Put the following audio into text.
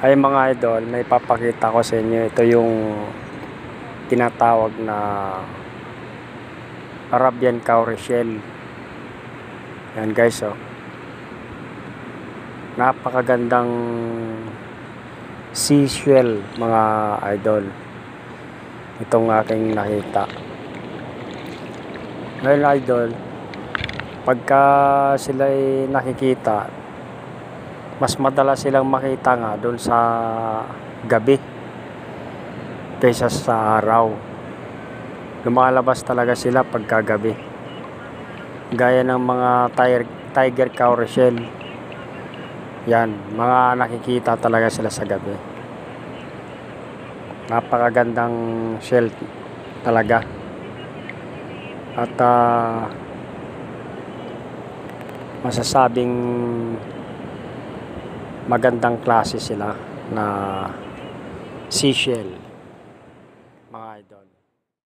Ay mga idol, may papakita ko sa inyo. Ito yung tinatawag na Arabian cowrie shell. Yan guys, oh. Napakagandang seashell mga idol. Itong aking nakita. Ngayon idol, pagka sila'y nakikita, mas madalas silang makita nga doon sa gabi kaysa sa araw. Lumalabas talaga sila pagkagabi, gaya ng mga tiger cowrie shell. Yan, mga nakikita talaga sila sa gabi. Napakagandang shell talaga. At masasabing magandang klase sila na seashell mga idol.